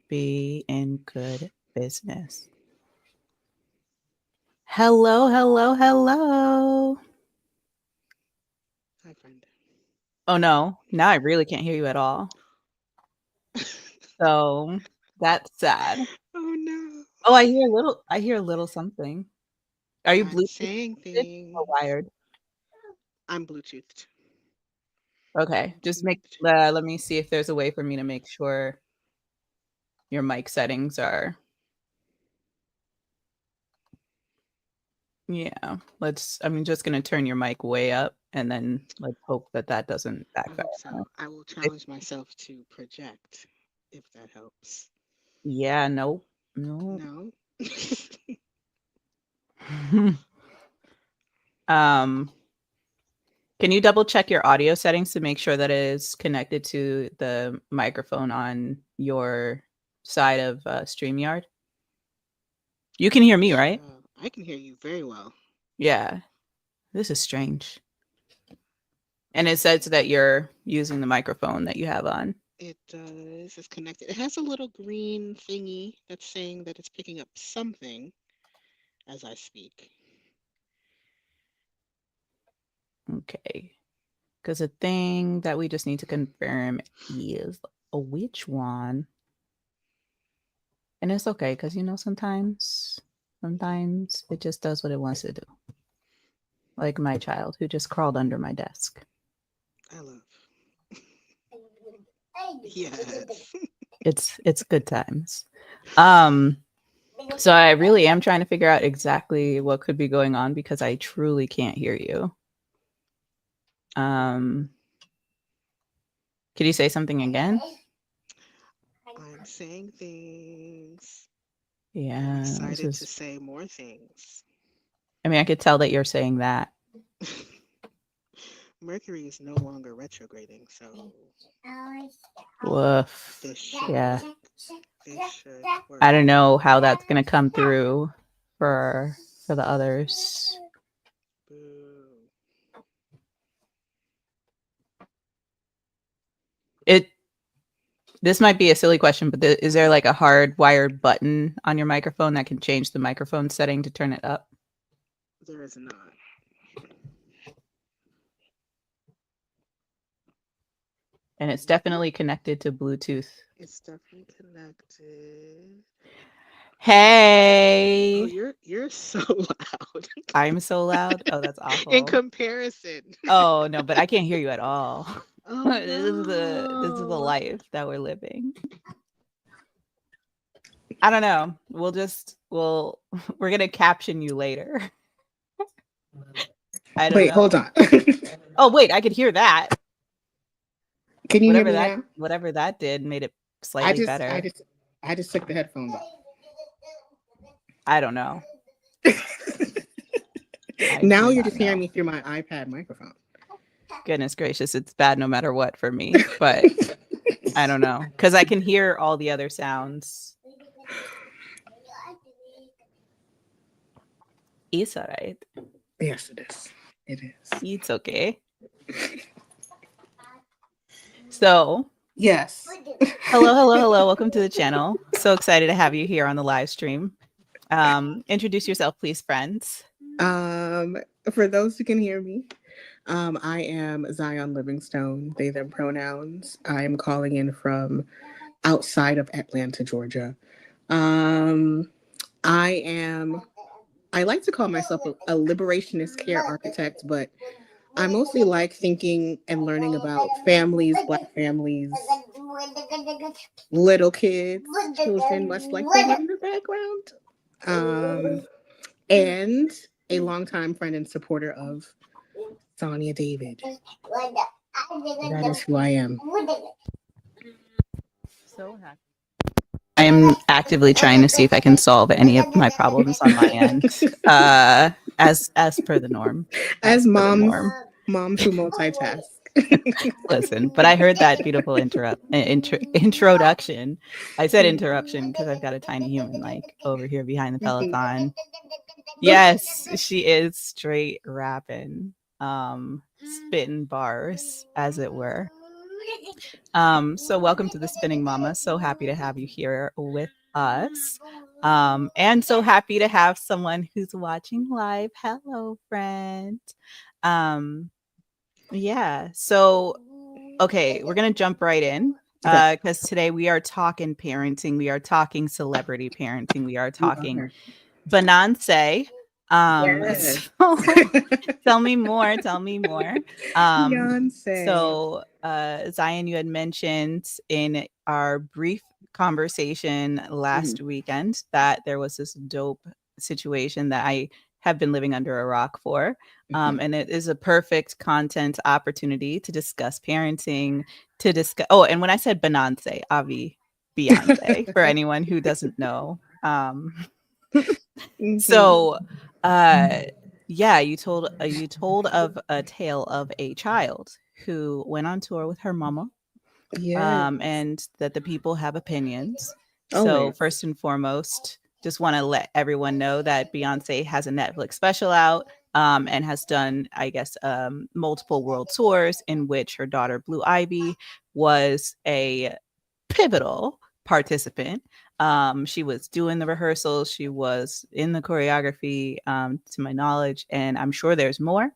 be in good business. Hello, hello, hello. Hi, friend. Oh no, now I really can't hear you at all. So that's sad. Oh no. Oh, I hear a little something. Are you I'm Bluetooth saying connected or things. wired? I'm Bluetoothed. Okay, just make Bluetoothed. let me see if there's a way for me to make sure your mic settings are. Yeah, I'm just gonna turn your mic way up, and then let's hope that that doesn't I backfire. hope so. I will If- challenge myself to project, if that helps. Yeah, nope, no. No? um, can you double check your audio settings to make sure that it is connected to the microphone on your side of StreamYard? You can hear me, right? I can hear you very well. Yeah, this is strange. And it says that you're using the microphone that you have on. It does. It's connected. It has a little green thingy that's saying that it's picking up something as I speak. Okay. Because the thing that we just need to confirm is which one. And it's okay because sometimes it just does what it wants to do. Like my child who just crawled under my desk. I love. Yes. It's good times. Um, so I really am trying to figure out exactly what could be going on because I truly can't hear you. Um, could you say something again? I'm saying things. I'm Yeah, this excited to is. say more things. I mean, I could tell that you're saying that. Mercury is no longer retrograding, so Woof. this should Yeah. work. This should I work. don't know how that's gonna come through for the others. Boo. It this might be a silly question, but is there like a hardwired button on your microphone that can change the microphone setting to turn it up? There is not. And it's definitely connected to Bluetooth. It's definitely connected. Oh, Hey, you're so loud I'm so loud. Oh, that's in awful. comparison. Oh no, but I can't hear you at all. Oh This is the no. life that we're living. I don't know. We're gonna caption you later. I don't Wait, hold know. on. Oh wait, I could hear that. Can you hear Whatever me that now? whatever that did made it I slightly just I better. just I just took the headphones I don't know. off. I Now do you're not just hearing know. me through my iPad microphone. Goodness gracious, it's bad no matter what for me, but I don't know because I can hear all the other sounds. It's all right. Yes, it is. It is. It's okay. So, Yes. hello, hello, hello. Welcome to the channel. So excited to have you here on the live stream. Introduce yourself, please, friends. Um, for those who can hear me, I am Zion Livingstone, they, them pronouns. I am calling in from outside of Atlanta, Georgia. Um, I am, I like to call myself a liberationist care architect, but I mostly like thinking and learning about families, Black families, little kids, children, much like the one in the background. And a longtime friend and supporter of Sonia David. That is who I am. So happy. I am actively trying to see if I can solve any of my problems on my end. As per the norm. As As per the moms, norm. moms who multitask. Listen, but I heard that beautiful introduction. I said interruption because I've got a tiny human like over here behind the Peloton. Yes, she is straight rapping, spitting bars, as it were. So welcome to the Spinning Mama. So happy to have you here with us. And so happy to have someone who's watching live. Hello, friend. Um, yeah. So, okay, we're going to jump right in because today we are talking parenting. We are talking celebrity parenting. We are talking Beyonce. Yes. So tell me more. Tell me more. Beyonce. So, Zion, you had mentioned in our brief conversation last weekend that there was this dope situation that I have been living under a rock for. And it is a perfect content opportunity to discuss parenting, to discuss. Oh, and when I said Beyonce, Avi, Beyonce, for anyone who doesn't know. So, yeah, you told of a tale of a child who went on tour with her mama, and that the people have opinions. So first and foremost, just want to let everyone know that Beyonce has a Netflix special out, and has done, I guess, multiple world tours in which her daughter Blue Ivy was a pivotal participant. She was doing the rehearsals, she was in the choreography, to my knowledge, and I'm sure there's more.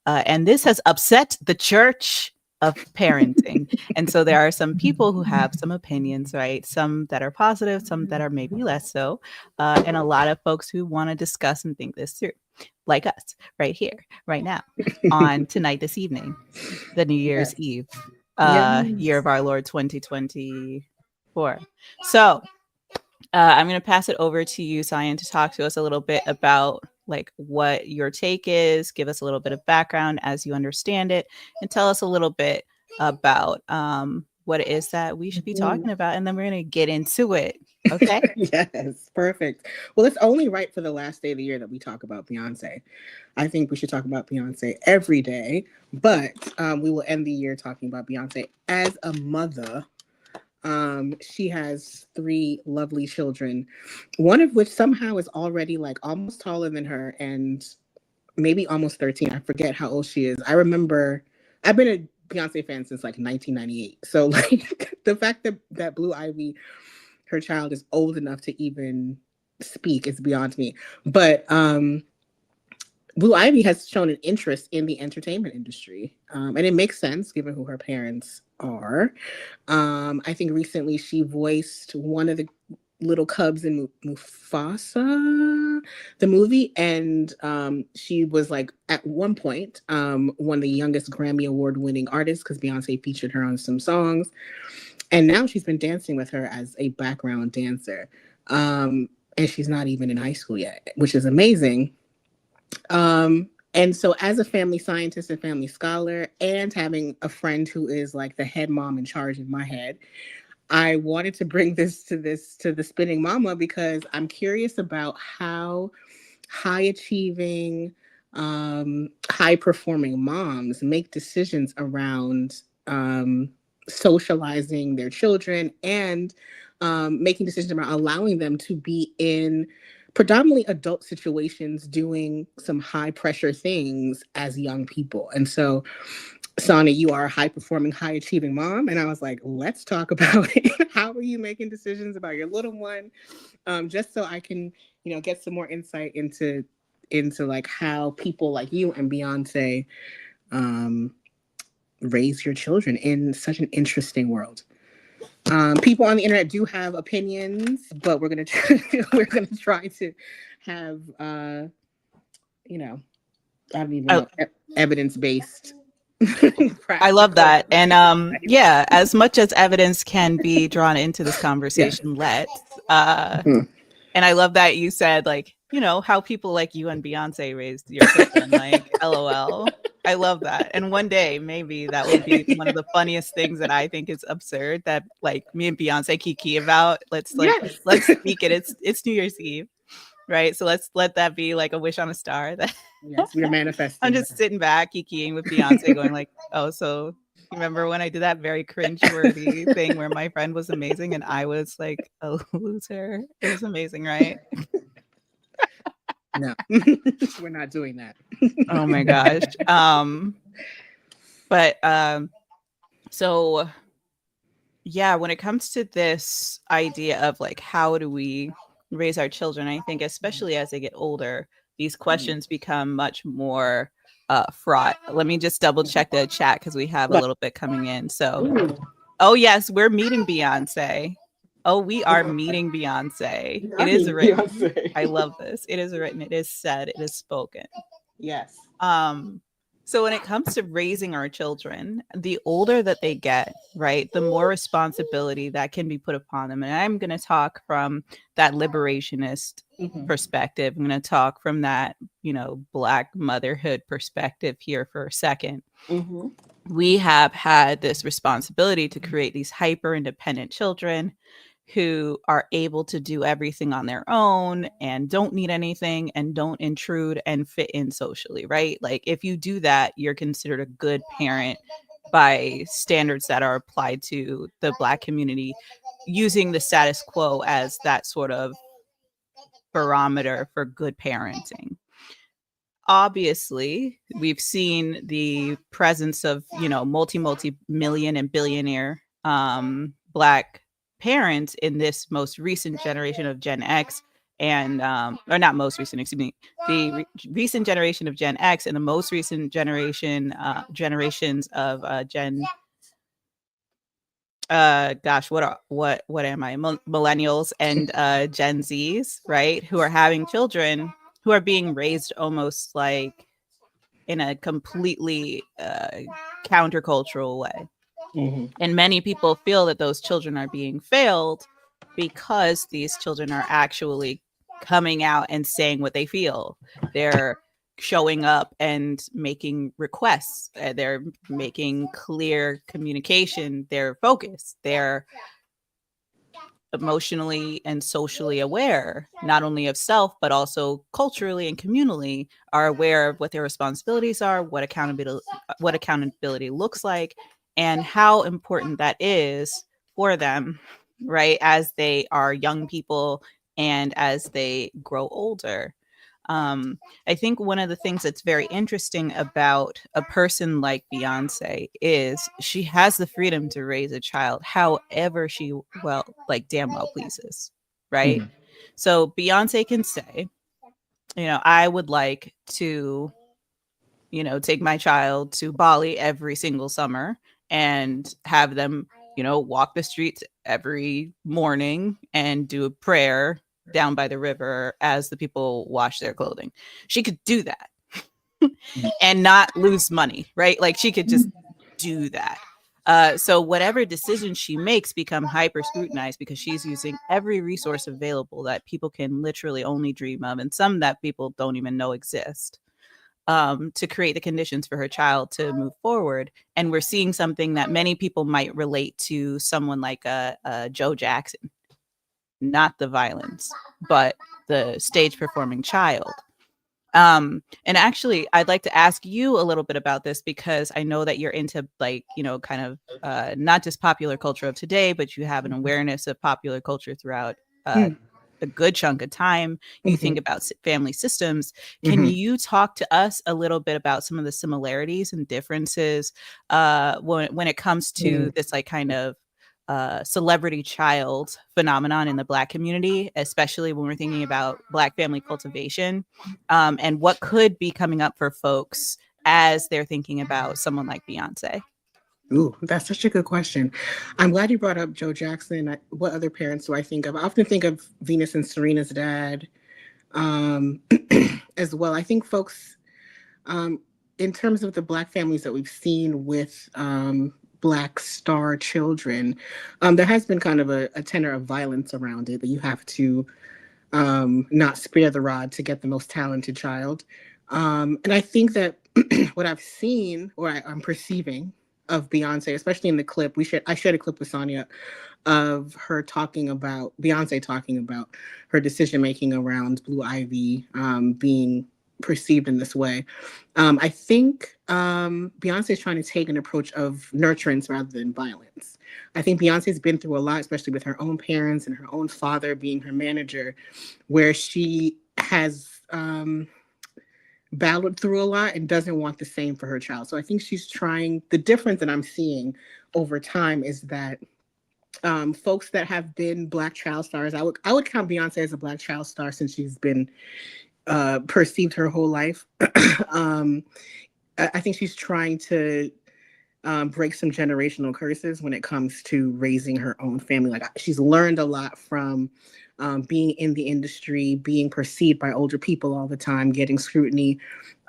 And this has upset the church of parenting. And so there are some people who have some opinions, right? Some that are positive, some that are maybe less so, and a lot of folks who want to discuss and think this through, like us, right here, right now, on tonight, this evening, the New Year's Eve, year of our Lord 2024. So I'm going to pass it over to you, Zion, to talk to us a little bit about like what your take is, give us a little bit of background as you understand it, and tell us a little bit about what it is that we should be talking about. And then we're going to get into it. Okay? Yes, perfect. Well, it's only right for the last day of the year that we talk about Beyonce. I think we should talk about Beyonce every day, but we will end the year talking about Beyonce as a mother. She has 3 lovely children, one of which somehow is already like almost taller than her and maybe almost 13. I forget how old she is. I remember I've been a Beyonce fan since like 1998. So like the fact that Blue Ivy, her child, is old enough to even speak is beyond me. But Blue Ivy has shown an interest in the entertainment industry. And it makes sense given who her parents are. I think recently she voiced one of the little cubs in Mufasa, the movie. And she was like, at one point, one of the youngest Grammy Award winning artists because Beyonce featured her on some songs. And now she's been dancing with her as a background dancer. And she's not even in high school yet, which is amazing. And so as a family scientist and family scholar and having a friend who is like the head mom in charge in my head, I wanted to bring this to the Spinning Mama because I'm curious about how high achieving, high performing moms make decisions around socializing their children and making decisions about allowing them to be in predominantly adult situations doing some high pressure things as young people. And so, Sonia, you are a high performing, high achieving mom. And I was like, let's talk about it. How are you making decisions about your little one? Just so I can, get some more insight into like how people like you and Beyonce raise your children in such an interesting world. People on the internet do have opinions, but we're gonna try to have I don't even know, evidence based. I love that, and yeah, as much as evidence can be drawn into this conversation, let's. And I love that you said like how people like you and Beyonce raised your children, like LOL. I love that. And one day, maybe that will be one of the funniest things that I think is absurd that like me and Beyonce kiki about. Let's speak it. It's New Year's Eve, right? So let's let that be like a wish on a star. That yes, we're manifesting. I'm just sitting back kikiing with Beyonce, going like, oh, so you remember when I did that very cringe-worthy thing where my friend was amazing and I was like a loser? It was amazing, right? No, we're not doing that. Oh my gosh. But So yeah, when it comes to this idea of like, how do we raise our children, I think especially as they get older, these questions become much more fraught. Let me just double check the chat because we have a little bit coming in. So, oh yes, we're meeting Beyonce. Oh, we are meeting Beyonce. It is written. Beyonce. I love this. It is written. It is said. It is spoken. Yes. So when it comes to raising our children, the older that they get, right, the more responsibility that can be put upon them. And I'm going to talk from that liberationist perspective. I'm going to talk from that, Black motherhood perspective here for a second. We have had this responsibility to create these hyper independent children who are able to do everything on their own and don't need anything and don't intrude and fit in socially, right? Like if you do that, you're considered a good parent by standards that are applied to the Black community, using the status quo as that sort of barometer for good parenting. Obviously, we've seen the presence of, multi-million and billionaire Black parents in this most recent generation of Gen X, and or not most recent, excuse me, the recent generation of Gen X and the most recent generations of Gen what am I, millennials and Gen Zs, right, who are having children who are being raised almost like in a completely countercultural way. And many people feel that those children are being failed because these children are actually coming out and saying what they feel. They're showing up and making requests. They're making clear communication. They're focused. They're emotionally and socially aware, not only of self, but also culturally and communally are aware of what their responsibilities are, what accountability looks like, and how important that is for them, right, as they are young people and as they grow older. I think one of the things that's very interesting about a person like Beyonce is she has the freedom to raise a child however she damn well pleases, right? So Beyonce can say, I would like to, take my child to Bali every single summer and have them, walk the streets every morning and do a prayer down by the river as the people wash their clothing. She could do that and not lose money, right? Like she could just do that. So whatever decisions she makes become hyper scrutinized because she's using every resource available that people can literally only dream of, and some that people don't even know exist, to create the conditions for her child to move forward. And we're seeing something that many people might relate to someone like Joe Jackson, not the violence, but the stage performing child. And actually, I'd like to ask you a little bit about this because I know that you're into kind of not just popular culture of today, but you have an awareness of popular culture throughout a good chunk of time. You think about family systems. Can you talk to us a little bit about some of the similarities and differences when it comes to this kind of celebrity child phenomenon in the Black community, especially when we're thinking about Black family cultivation, and what could be coming up for folks as they're thinking about someone like Beyonce? Ooh, that's such a good question. I'm glad you brought up Joe Jackson. What other parents do I think of? I often think of Venus and Serena's dad as well. I think folks, in terms of the Black families that we've seen with Black star children, there has been kind of a tenor of violence around it, that you have to not spare the rod to get the most talented child. And I think that what I've seen, or I'm perceiving, of Beyonce, especially in the clip, I shared a clip with Sonia of her Beyonce talking about her decision making around Blue Ivy being perceived in this way. I think Beyonce is trying to take an approach of nurturance rather than violence. I think Beyonce's been through a lot, especially with her own parents and her own father being her manager, where she has battled through a lot and doesn't want the same for her child. So I think she's trying, the difference that I'm seeing over time is that folks that have been Black child stars, I would count Beyonce as a Black child star since she's been perceived her whole life. I think she's trying to break some generational curses when it comes to raising her own family. Like she's learned a lot from being in the industry, being perceived by older people all the time, getting scrutiny,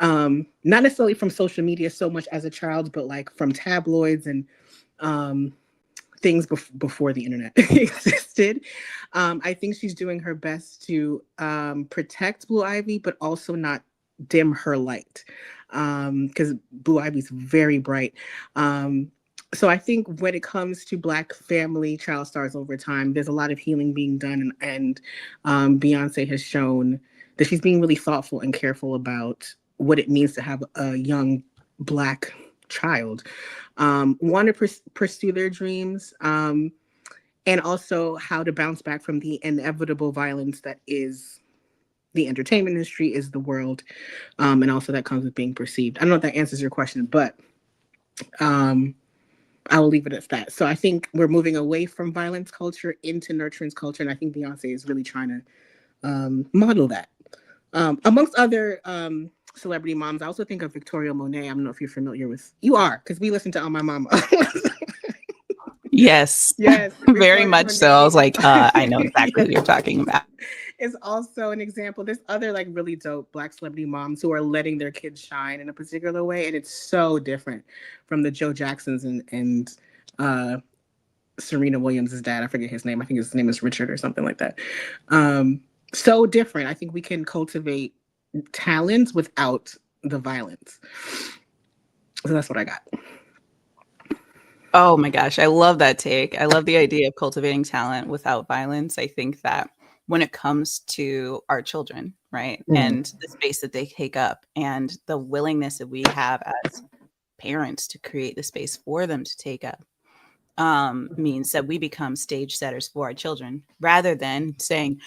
not necessarily from social media so much as a child, but like from tabloids and things before the internet existed. I think she's doing her best to protect Blue Ivy, but also not dim her light, because Blue Ivy's very bright. So I think when it comes to Black family child stars over time, there's a lot of healing being done, and Beyonce has shown that she's being really thoughtful and careful about what it means to have a young Black child want to pursue their dreams, and also how to bounce back from the inevitable violence that is the entertainment industry, is the world, and also that comes with being perceived. I don't know if that answers your question, but I will leave it at that. So I think we're moving away from violence culture into nurturance culture, and I think Beyonce is really trying to model that. Amongst other celebrity moms, I also think of Victoria Monet. I don't know if you're familiar with. You are, because we listen to On My Mama. Yes. Yes. Very much so. I was like, I know exactly what you're talking about. Is also an example. There's other like really dope Black celebrity moms who are letting their kids shine in a particular way, and it's so different from the Joe Jacksons and Serena Williams' dad. I forget his name. I think his name is Richard or something like that. So different. I think we can cultivate talent without the violence. So that's what I got. Oh my gosh, I love that take. I love the idea of cultivating talent without violence. I think that when it comes to our children, right, and the space that they take up and the willingness that we have as parents to create the space for them to take up, means that we become stage setters for our children rather than saying,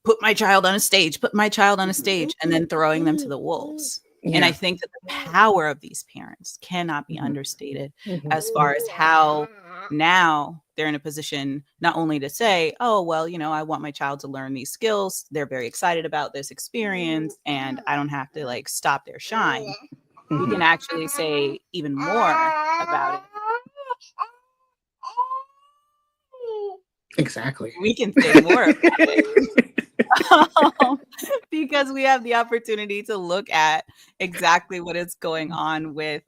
put my child on a stage, put my child on a stage, and then throwing them to the wolves. Yeah. And I think that the power of these parents cannot be understated as far as how now they're in a position not only to say, oh, well, you know, I want my child to learn these skills. They're very excited about this experience and I don't have to like stop their shine. We can actually say even more about it. Exactly. We can say more about it. Because we have the opportunity to look at exactly what is going on with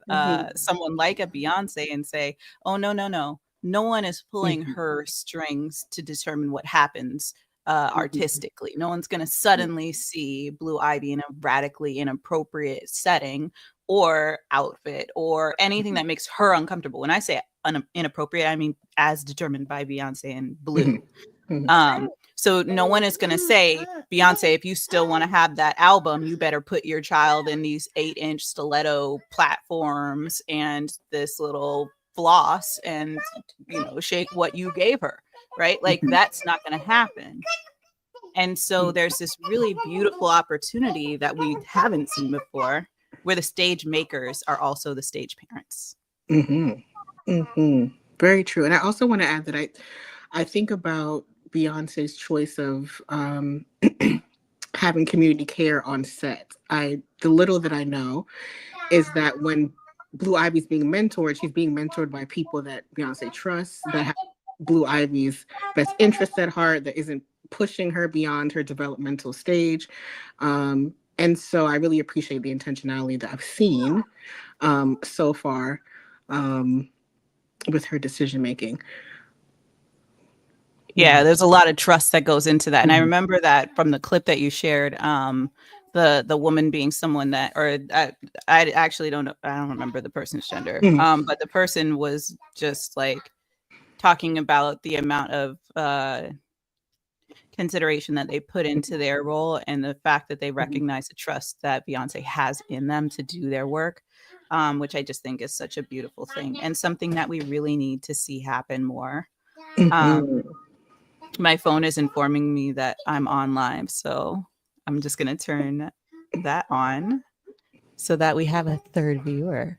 someone like a Beyonce and say, oh, no one is pulling her strings to determine what happens artistically. No one's going to suddenly see Blue Ivy in a radically inappropriate setting or outfit or anything that makes her uncomfortable. When I say inappropriate, I mean as determined by Beyonce and Blue. So no one is going to say, Beyonce, if you still want to have that album, you better put your child in these 8-inch stiletto platforms and this little floss and, you know, shake what you gave her, right? Like that's not going to happen. And so there's this really beautiful opportunity that we haven't seen before where the stage makers are also the stage parents. Very true. And I also want to add that I think about Beyonce's choice of having community care on set. The little that I know is that when Blue Ivy's being mentored, she's being mentored by people that Beyonce trusts, that have Blue Ivy's best interests at heart, that isn't pushing her beyond her developmental stage. And so I really appreciate the intentionality that I've seen so far with her decision making. Yeah, there's a lot of trust that goes into that. And I remember that from the clip that you shared, the woman being someone that, or I actually don't know, I don't remember the person's gender, but the person was just like talking about the amount of consideration that they put into their role and the fact that they recognize the trust that Beyonce has in them to do their work, which I just think is such a beautiful thing and something that we really need to see happen more. My phone is informing me that I'm on live, so I'm just going to turn that on so that we have a third viewer.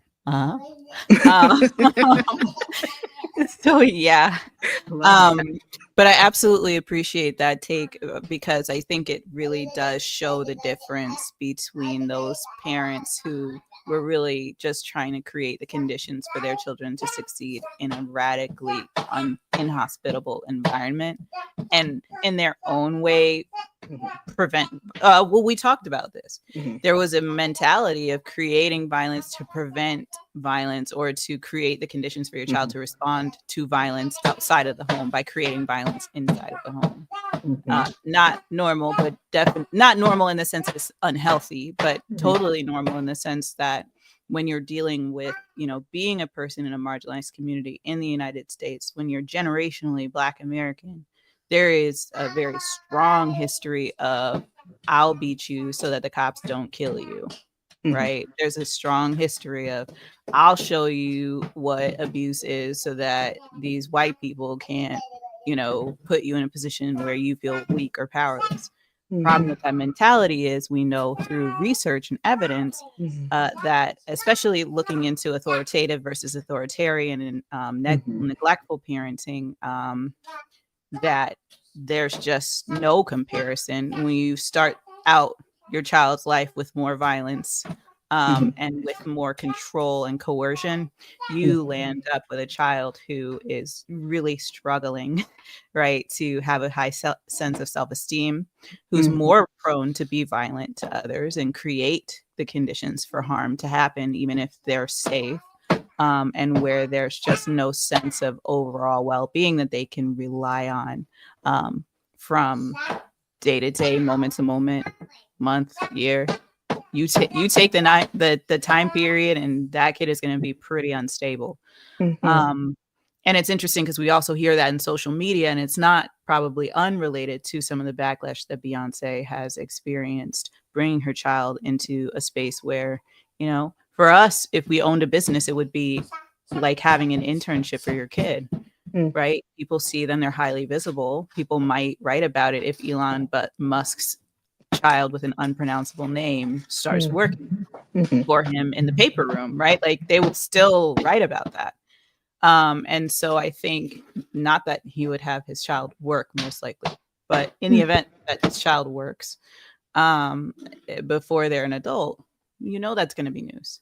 So yeah. Love that. But I absolutely appreciate that take because I think it really does show the difference between those parents who were really just trying to create the conditions for their children to succeed in a radically inhospitable environment and in their own way prevent well, we talked about this. There was a mentality of creating violence to prevent violence or to create the conditions for your child to respond to violence outside of the home by creating violence inside of the home. Not normal, but definitely not normal in the sense it's unhealthy, but totally normal in the sense that when you're dealing with, being a person in a marginalized community in the United States, when you're generationally Black American, there is a very strong history of I'll beat you so that the cops don't kill you. Right. There's a strong history of I'll show you what abuse is so that these white people can't, put you in a position where you feel weak or powerless. Problem with that mentality is we know through research and evidence that, especially looking into authoritative versus authoritarian and neglectful parenting, that there's just no comparison when you start out your child's life with more violence and with more control and coercion, you land up with a child who is really struggling, right, to have a high sense of self-esteem, who's more prone to be violent to others and create the conditions for harm to happen, even if they're safe. And where there's just no sense of overall well-being that they can rely on from day to day, moment to moment, month, year. You take the time period, and that kid is going to be pretty unstable. And it's interesting because we also hear that in social media, and it's not probably unrelated to some of the backlash that Beyonce has experienced bringing her child into a space where, for us, if we owned a business, it would be like having an internship for your kid, right? People see them, they're highly visible. People might write about it if Elon Musk's child with an unpronounceable name starts working for him in the paper room, right? Like they would still write about that. And so I think not that he would have his child work most likely, but in the event that his child works before they're an adult, that's going to be news.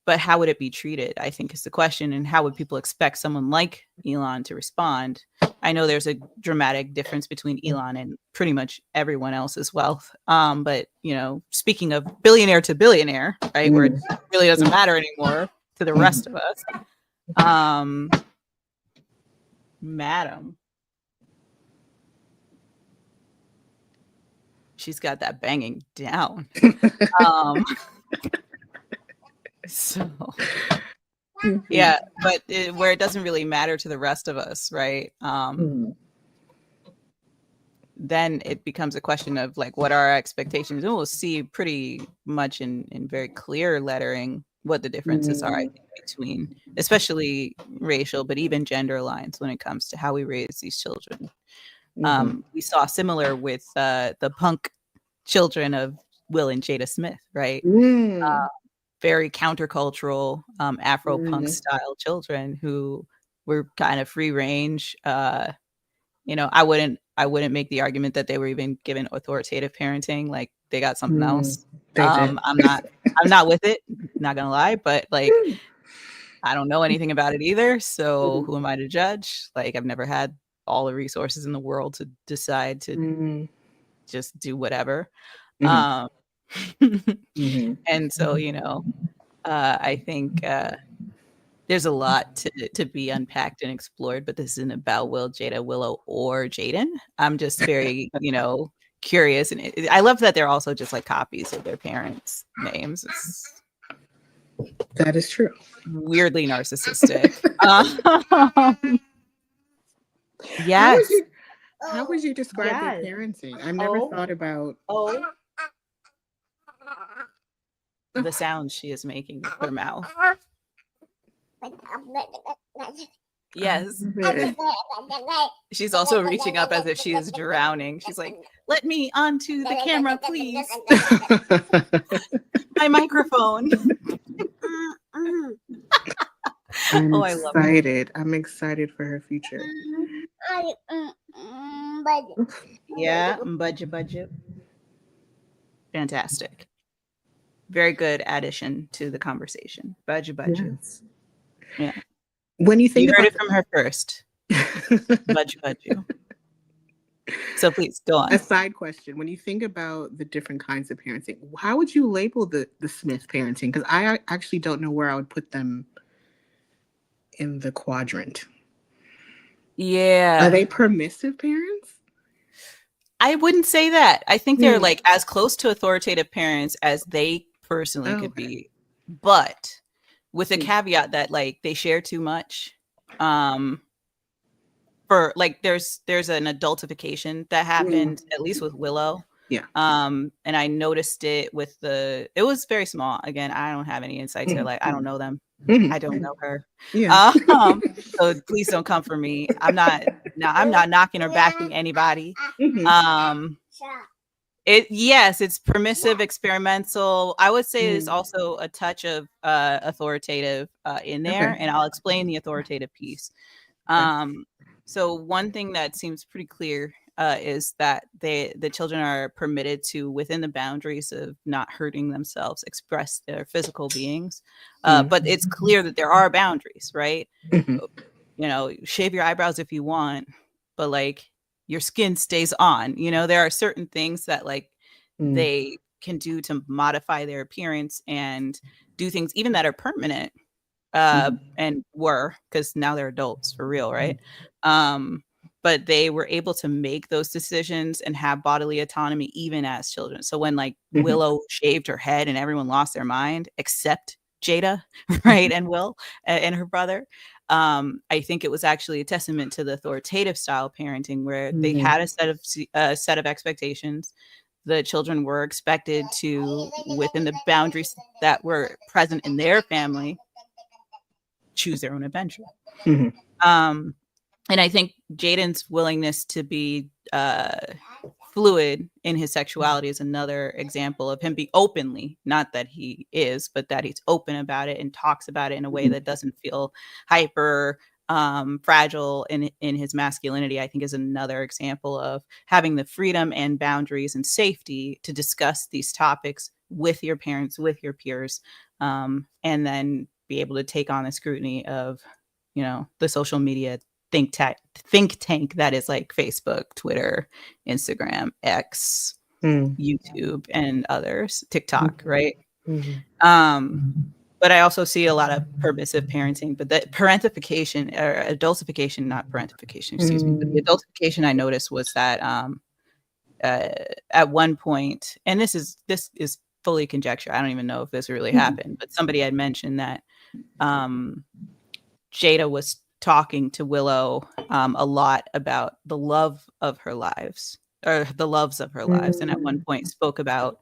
But how would it be treated, I think, is the question. And how would people expect someone like Elon to respond? I know there's a dramatic difference between Elon and pretty much everyone else's wealth. But, speaking of billionaire to billionaire, right, where it really doesn't matter anymore to the rest of us. Madam. She's got that banging down. So, yeah, but where it doesn't really matter to the rest of us, right? Then it becomes a question of like, what are our expectations? And we'll see pretty much in very clear lettering what the differences are, I think, between especially racial, but even gender lines when it comes to how we raise these children. We saw similar with the punk children of Will and Jada Smith, right? Very countercultural Afro-punk style children who were kind of free range. I wouldn't make the argument that they were even given authoritative parenting. Like they got something else. I'm not with it, not gonna lie, but like I don't know anything about it either. So who am I to judge? Like I've never had all the resources in the world to decide to just do whatever. And so, I think there's a lot to be unpacked and explored, but this isn't about Will, Jada, Willow, or Jaden. I'm just very, curious. And I love that they're also just like copies of their parents' names. That is true. Weirdly narcissistic. Yes. How would you describe their parenting? I've never thought about the sound she is making with her mouth. Yes. She's also reaching up as if she is drowning. She's like, let me onto the camera, please. My microphone. I'm Oh, I love her. excited. I'm excited for her future. Yeah, budget. Fantastic. Very good addition to the conversation. Budget. Yes. Yeah. When you think You heard about it from her first. Budget. So please go on. a side question, when you think about the different kinds of parenting, how would you label the Smith parenting? Because I actually don't know where I would put them in the quadrant. Yeah. Are they permissive parents? I wouldn't say that. I think they're Hmm. like as close to authoritative parents as they personally Oh, could okay. be, but with a Hmm. caveat that like they share too much. For like there's an adultification that happened at least with Willow. Yeah. And I noticed it with it was very small. Again, I don't have any insights here. Like I don't know them. Mhm. I don't know her. Yeah. So please don't come for me. I'm not knocking or backing anybody. Mhm. It's permissive, experimental. I would say there's also a touch of authoritative in there, Okay. and I'll explain the authoritative piece. Okay. So one thing that seems pretty clear is that the children are permitted to, within the boundaries of not hurting themselves, express their physical beings. But it's clear that there are boundaries, right? Mhm. You know, shave your eyebrows if you want, but like your skin stays on. You know, there are certain things that like they can do to modify their appearance and do things even that are permanent and were, because now they're adults for real, right? But they were able to make those decisions and have bodily autonomy even as children. So when like Willow shaved her head and everyone lost their mind except Jada, right, and Will and her brother, I think it was actually a testament to the authoritative style parenting where they had a set of expectations. The children were expected to, within the boundaries that were present in their family, choose their own adventure. And I think Jaden's willingness to be fluid in his sexuality is another example of him be openly, not that he is, but that he's open about it and talks about it in a way that doesn't feel hyper fragile in his masculinity. I think is another example of having the freedom and boundaries and safety to discuss these topics with your parents, with your peers, and then be able to take on the scrutiny of, you know, the social media think tank that is like Facebook, Twitter, Instagram, X, YouTube, and others, TikTok, right? But I also see a lot of permissive parenting, but that parentification or adultification, not parentification, excuse me, but the adultification I noticed was that at one point, and this is fully conjecture, I don't even know if this really happened, but somebody had mentioned that Jada was talking to Willow a lot about the love of her lives, or the loves of her lives, and at one point spoke about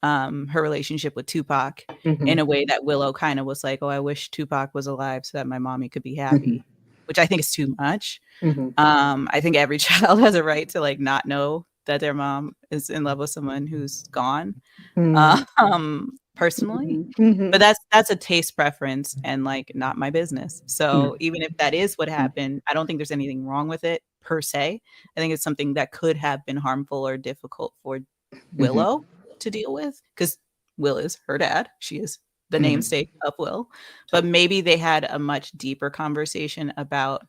her relationship with Tupac in a way that Willow kind of was like, oh, I wish Tupac was alive so that my mommy could be happy, which I think is too much. I think every child has a right to like not know that their mom is in love with someone who's gone. Personally, but that's a taste preference and like not my business. So even if that is what happened, I don't think there's anything wrong with it per se. I think it's something that could have been harmful or difficult for Willow to deal with, because Will is her dad. She is the namesake of Will, but maybe they had a much deeper conversation about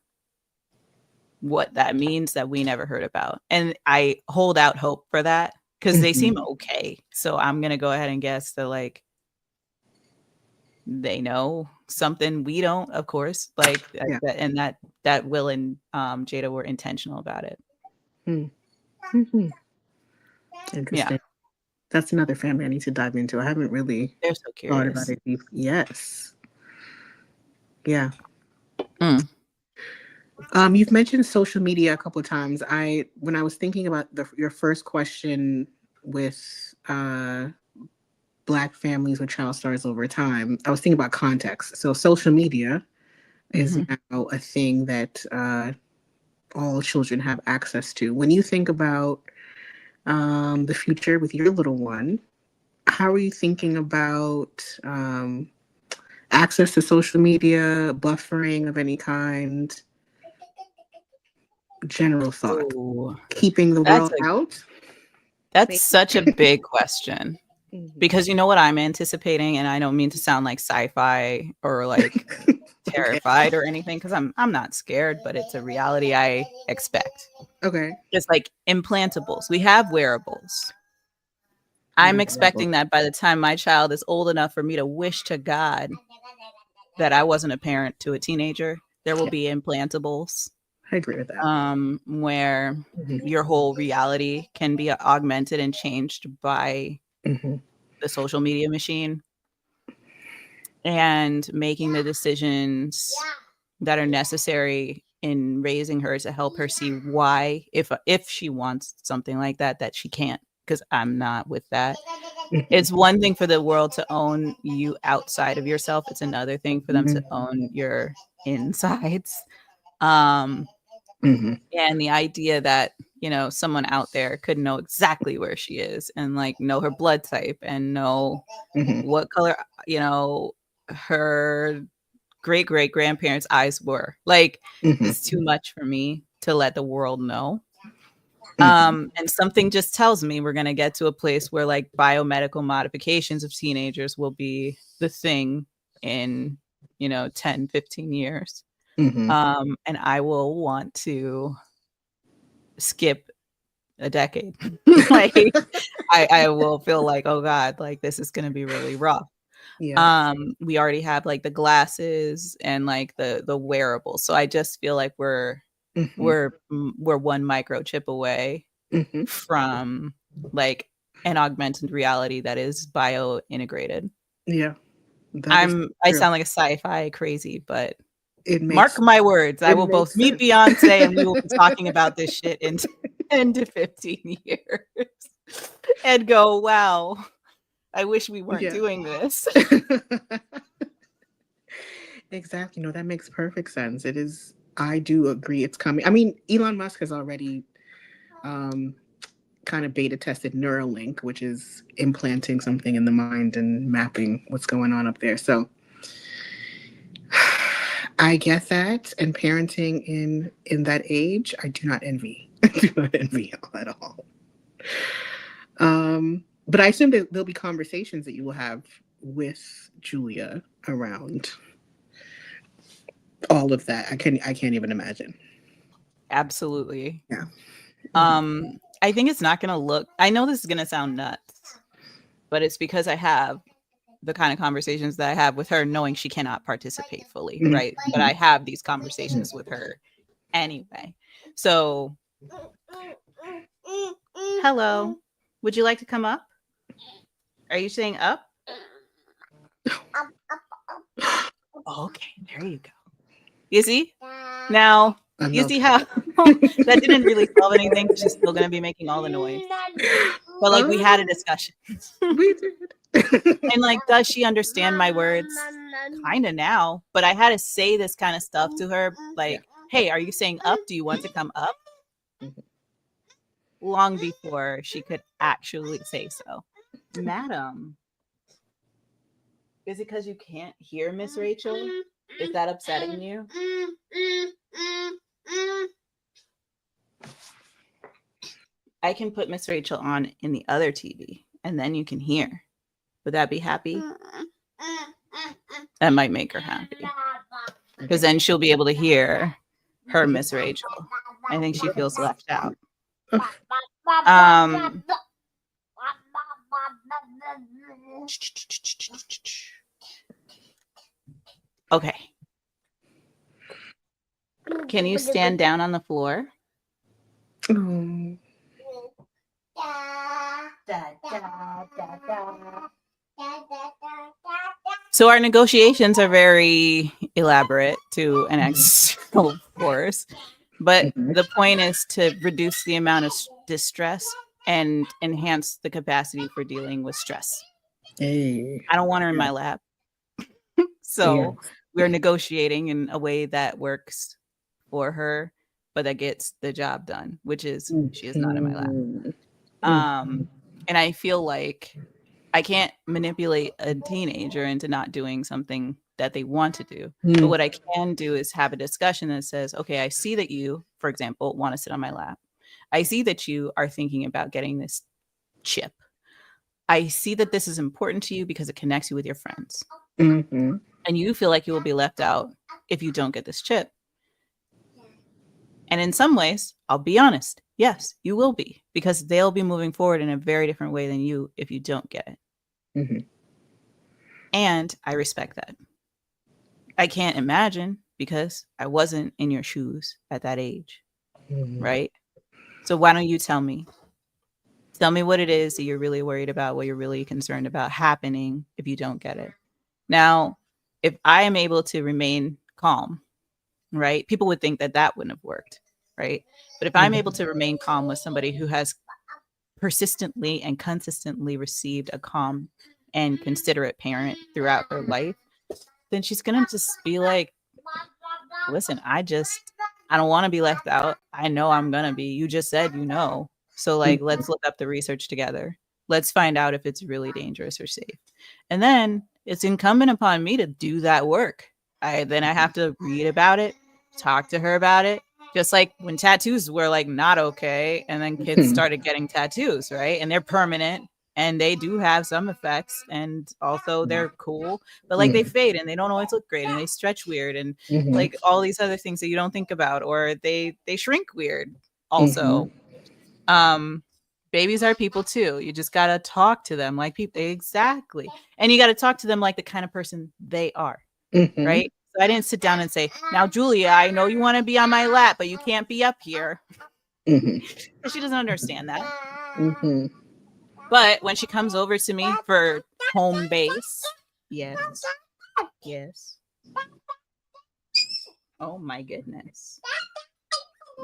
what that means that we never heard about. And I hold out hope for that because they seem okay. So I'm going to go ahead and guess that like they know something we don't, of course, like and that Will and Jada were intentional about it. Interesting. Yeah, That's another family I need to dive into. I haven't really they're so thought about curious. it deep. Yes. Yeah. You've mentioned social media a couple of times. When I was thinking about your first question with Black families with child stars over time, I was thinking about context. So social media is now a thing that all children have access to. When you think about the future with your little one, how are you thinking about access to social media, buffering of any kind, general thought. Ooh, Keeping the world out. that's such a big question. Mhm. Because you know what I'm anticipating, and I don't mean to sound like sci-fi or like terrified or anything, because I'm not scared, but it's a reality I expect. Okay. It's like implantables. We have wearables. I'm expecting that by the time my child is old enough for me to wish to God that I wasn't a parent to a teenager, there will be implantables. I agree with that. Where your whole reality can be augmented and changed by the social media machine, and making the decisions that are necessary in raising her to help her see why, if she wants something like that she can't, because I'm not with that. It's one thing for the world to own you outside of yourself. It's another thing for them to own your insides. And the idea that, someone out there could know exactly where she is and like know her blood type and know what color, her great grandparents' eyes were. Like, it's too much for me to let the world know. And something just tells me we're going to get to a place where like biomedical modifications of teenagers will be the thing in 10, 15 years. And I will want to skip a decade. Like, I will feel like, oh God, like this is going to be really rough. Yeah. We already have like the glasses and like the wearables. So I just feel like we're one microchip away from like an augmented reality that is bio integrated. Yeah. I sound like a sci-fi crazy, but it makes, mark my words, I will both meet Beyonce and we will be talking about this shit in 10 to 15 years and go, wow, I wish we weren't doing this. Exactly. No, that makes perfect sense. It is. I do agree. It's coming. I mean, Elon Musk has already kind of beta tested Neuralink, which is implanting something in the mind and mapping what's going on up there. So I get that. And parenting in that age, I do not envy. I do not envy at all. But I assume that there'll be conversations that you will have with Julia around all of that. I can't even imagine. Absolutely. Yeah. I think it's not going to look, I know this is going to sound nuts, but it's because I have the kind of conversations that I have with her, knowing she cannot participate fully, right? But I have these conversations with her anyway. So, hello, would you like to come up? Are you saying up? Okay, there you go. You see? Now, you see how that didn't really solve anything. She's still going to be making all the noise. But like, we had a discussion. We did. And like, does she understand my words? Kind of now. But I had to say this kind of stuff to her. Like, hey, are you saying up? Do you want to come up? Long before she could actually say so. Madam, is it because you can't hear Miss Rachel? Is that upsetting you? I can put Miss Rachel on in the other TV and then you can hear. Would that be happy? That might make her happy. Because then she'll be able to hear her Miss Rachel. I think she feels left out. Okay. Can you stand down on the floor? Oh. So our negotiations are very elaborate to an external force, but the point is to reduce the amount of distress and enhance the capacity for dealing with stress. Hey. I don't want her in my lap. So we're negotiating in a way that works for her, but that gets the job done, which is she is not in my lap. And I feel like I can't manipulate a teenager into not doing something that they want to do. But what I can do is have a discussion that says, okay, I see that you, for example, want to sit on my lap. I see that you are thinking about getting this chip. I see that this is important to you because it connects you with your friends. Mm-hmm. And you feel like you will be left out if you don't get this chip. And in some ways, I'll be honest. Yes, you will be, because they'll be moving forward in a very different way than you if you don't get it. Mm-hmm. And I respect that. I can't imagine, because I wasn't in your shoes at that age. Mm-hmm. Right? So why don't you tell me? Tell me what it is that you're really worried about, what you're really concerned about happening if you don't get it. Now, if I am able to remain calm, right? People would think that that wouldn't have worked, right? But if I'm able to remain calm with somebody who has persistently and consistently received a calm and considerate parent throughout her life, then she's going to just be like, listen, I don't want to be left out. I know I'm going to be. You just said, So like, let's look up the research together. Let's find out if it's really dangerous or safe. And then it's incumbent upon me to do that work. Then I have to read about it, talk to her about it. Just like when tattoos were like not okay, and then kids started getting tattoos, right? And they're permanent, and they do have some effects, and also they're cool, but like they fade and they don't always look great, and they stretch weird, and like all these other things that you don't think about, or they shrink weird also. Babies are people too. You just got to talk to them like people. Exactly. And you got to talk to them like the kind of person they are. Right. So I didn't sit down and say, now, Julia, I know you want to be on my lap, but you can't be up here. She doesn't understand that. But when she comes over to me for home base, yes. Oh my goodness.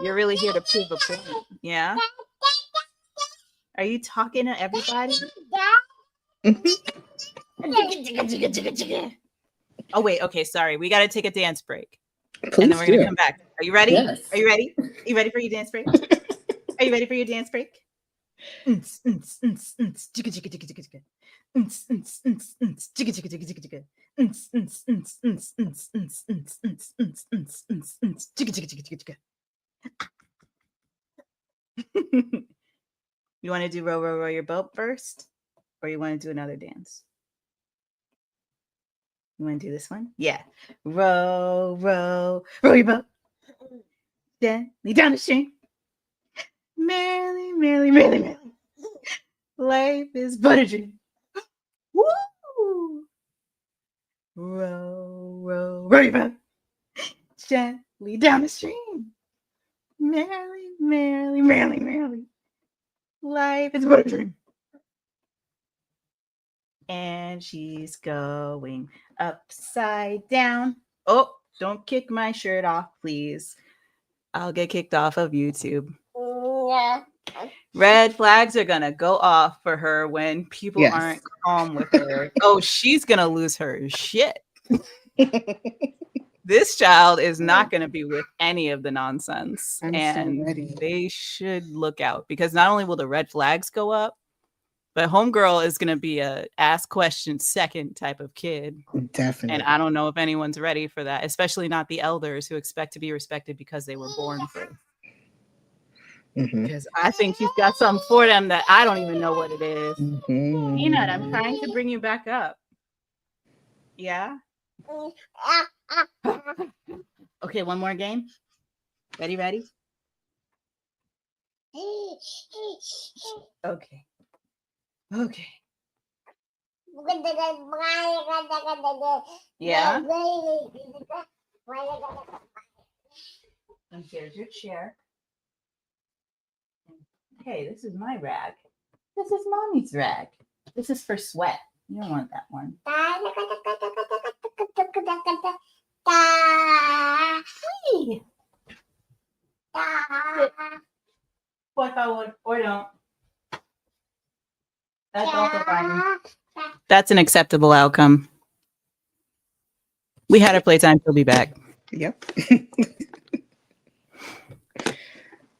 You're really here to prove a point. Yeah. Are you talking to everybody? Oh, wait. Okay. Sorry. We got to take a dance break. Please and then we're going to come back. Are you ready? Yes. Are you ready? Are you ready for your dance break? Are you ready for your dance break? You want to do row, row, row your boat first? Or you want to do another dance? You want to do this one? Yeah. Row, row, row your boat. Gently down the stream. Merrily, merrily, merrily, merrily. Life is but a dream. Woo! Row, row, row your boat. Gently down the stream. Merrily, merrily, merrily, merrily. Life is but a dream. And she's going upside down. Oh, don't kick my shirt off, please. I'll get kicked off of YouTube. Yeah. Red flags are going to go off for her when people aren't calm with her. Oh, she's going to lose her shit. This child is not going to be with any of the nonsense. And they should look out, because not only will the red flags go up, but homegirl is going to be a ask questions second type of kid. Definitely. And I don't know if anyone's ready for that, especially not the elders who expect to be respected because they were born first. Because I think you've got something for them that I don't even know what it is. Peanut, I'm trying to bring you back up. Yeah? Okay, one more game. Ready? Okay. Yeah? And here's your chair. Hey, this is my rag. This is mommy's rag. This is for sweat. You don't want that one. Hey. Por favor, or don't. That's also fine. That's an acceptable outcome. We had our playtime. She'll be back. Yep.